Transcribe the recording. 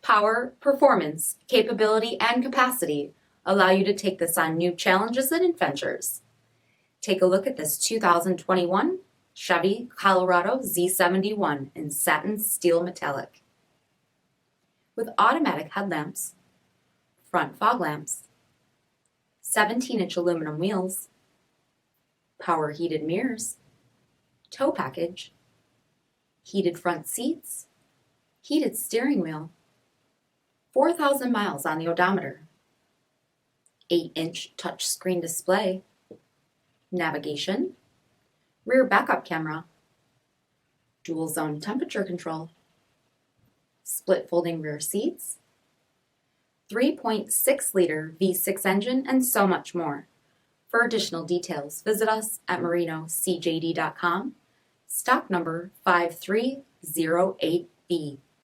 Power, performance, capability, and capacity allow you to take this on new challenges and adventures. Take a look at this 2021 Chevy Colorado Z71 in satin steel metallic. With automatic headlamps, front fog lamps, 17-inch aluminum wheels, power heated mirrors, tow package, heated front seats, heated steering wheel, 4,000 miles on the odometer, 8-inch touchscreen display, navigation, rear backup camera, dual zone temperature control, split folding rear seats, 3.6-liter V6 engine, and so much more. For additional details, visit us at marinocjd.com, stock number 5308B.